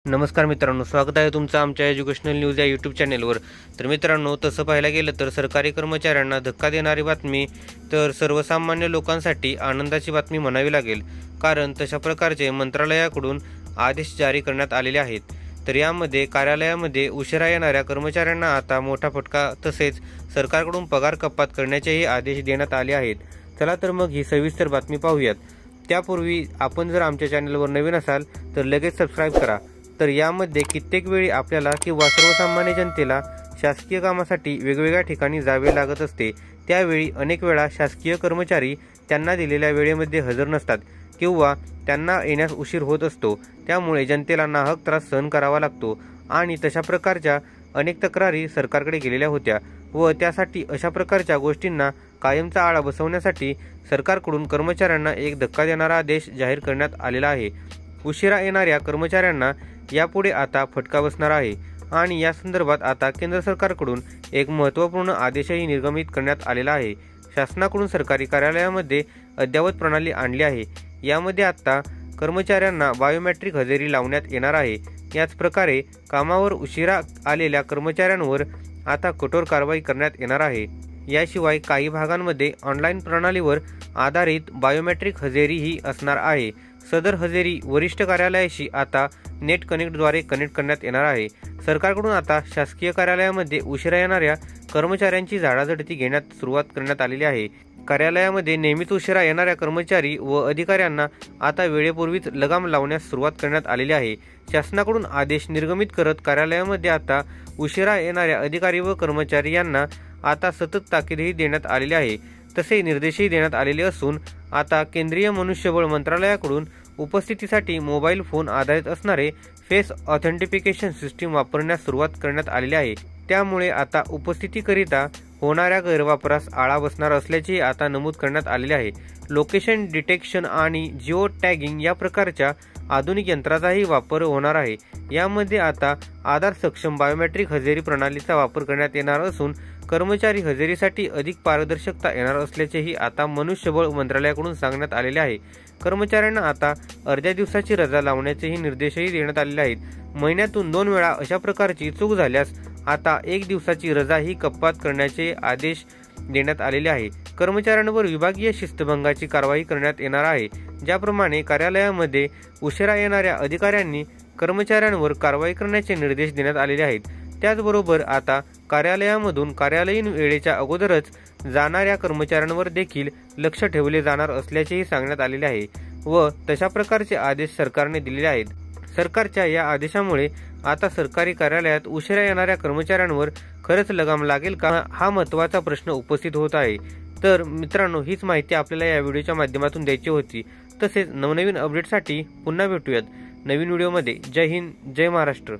नमस्कार मित्रांनो, स्वागत आहे तुमचं आमच्या एज्युकेशनल न्यूज या यूट्यूब चॅनेलवर। तर मित्रांनो, तसं पाहायला गेलं तर सरकारी कर्मचाऱ्यांना धक्का देणारी बातमी तर सर्वसामान्य लोकांसाठी आनंदाची बातमी म्हणावी लागेल, कारण तशा प्रकारचे मंत्रालयाकडून आदेश जारी करण्यात आलेले आहेत। तर यामध्ये कार्यालयामध्ये उशिरा येणाऱ्या कर्मचाऱ्यांना आता मोठा फटका तसेच सरकारकडून पगार कपात करण्याचेही आदेश देण्यात आले आहेत। चला तर मग ही सविस्तर बातमी पाहूयात। त्यापूर्वी आपण जर आमच्या चॅनलवर नवीन असाल तर लगेच सबस्क्राईब करा। तर यामध्ये कित्येक वेळी आपल्याला किंवा सर्वसामान्य जनतेला शासकीय कामासाठी वेगवेगळ्या ठिकाणी जावे लागत असते। त्यावेळी अनेक वेळा शासकीय कर्मचारी त्यांना दिलेल्या वेळेमध्ये हजर नसतात किंवा त्यांना येण्यास उशीर होत असतो। त्यामुळे जनतेला नाहक त्रास सहन करावा लागतो आणि तशा प्रकारच्या अनेक तक्रारी सरकारकडे गेलेल्या होत्या व त्यासाठी अशा प्रकारच्या गोष्टींना कायमचा आळा बसवण्यासाठी सरकारकडून कर्मचाऱ्यांना एक धक्का देणारा आदेश जाहीर करण्यात आलेला आहे। उशिरा येणाऱ्या कर्मचाऱ्यांना यापुढे आता फटका बसणार आहे आणि या संदर्भात आता केंद्र सरकारकडून एक महत्त्वपूर्ण आदेशही निर्गमित करण्यात आलेला आहे। शासनाकडून सरकारी कार्यालयामध्ये अद्ययावत प्रणाली आणली आहे। यामध्ये आता कर्मचाऱ्यांना बायोमेट्रिक हजेरी लावण्यात येणार आहे। याच प्रकारे कामावर उशिरा आलेल्या कर्मचाऱ्यांवर आता कठोर कारवाई करण्यात येणार आहे। याशिवाय काही भागांमध्ये ऑनलाईन प्रणालीवर आधारित बायोमेट्रिक हजेरीही असणार आहे। सदर हजेरी वरिष्ठ कार्यालयाशी आता नेट कनेक्टद्वारे कनेक्ट करण्यात येणार आहे। सरकारकडून आता शासकीय कार्यालयामध्ये उशिरा येणाऱ्या कर्मचाऱ्यांची झाडाझडती घेण्यात सुरुवात करण्यात आलेली आहे। कार्यालयामध्ये नेहमीच उशिरा येणाऱ्या कर्मचारी व अधिकाऱ्यांना आता वेळेपूर्वीच लगाम लावण्यास सुरुवात करण्यात आलेली आहे। शासनाकडून आदेश निर्गमित करत कार्यालयामध्ये आता उशिरा येणाऱ्या अधिकारी व कर्मचारी यांना आता सतत ताकीदही देण्यात आलेली आहे। तसे निर्देशही देण्यात आलेले असून आता केंद्रीय मनुष्यबळ मंत्रालयाकडून उपस्थितीसाठी मोबाईल फोन आधारित असणारे फेस ऑथेंटिफिकेशन सिस्टीम वापरण्यास सुरुवात करण्यात आलेली आहे। त्यामुळे आता उपस्थितीकरिता होणाऱ्या गैरवापरास आळा बसणार असल्याचे आता नमूद करण्यात आलेले आहे। लोकेशन डिटेक्शन आणि जिओ टॅगिंग या प्रकारच्या आधुनिक यंत्राचाही वापर होणार आहे। यामध्ये आता आधार सक्षम बायोमेट्रिक हजेरी प्रणालीचा वापर करण्यात येणार असून कर्मचारी हजेरीसाठी अधिक पारदर्शकता येणार असल्याचेही आता मनुष्यबळ मंत्रालयाकडून सांगण्यात आलेले आहे। कर्मचाऱ्यांना आता अर्ध्या दिवसाची रजा लावण्याचेही निर्देशही देण्यात आलेले आहेत। महिन्यातून 2 वेळा अशा प्रकारची चूक झाल्यास आता 1 दिवसाची रजा ही कपात करण्याचे आदेश देण्यात आलेले आहे। कर्मचाऱ्यांवर विभागीय शिस्तभंगाची कारवाई करण्यात येणार आहे। ज्याप्रमाणे कार्यालयामध्ये उशिरा येणाऱ्या अधिकाऱ्यांनी कर्मचाऱ्यांवर कारवाई करण्याचे निर्देश देण्यात आलेले आहेत, त्याचबरोबर आता कार्यालयामधून कार्यालयीन वेळेच्या अगोदरच जाणाऱ्या कर्मचाऱ्यांवर देखील लक्ष ठेवले जाणार असल्याचेही सांगण्यात आलेले आहे व तशा प्रकारचे आदेश सरकारने दिलेले आहेत। सरकारच्या या आदेशामुळे आता सरकारी कार्यालयात उशिरा येणाऱ्या कर्मचाऱ्यांवर खरंच लगाम लागेल का, हा महत्त्वाचा प्रश्न उपस्थित होत आहे। तर मित्रांनो, हीच माहिती आपल्याला या व्हिडिओच्या माध्यमातून द्यायची होती। तसेच नवनवीन अपडेटसाठी पुन्हा भेटूयात नवीन व्हिडिओमध्ये। जय हिंद, जय महाराष्ट्र।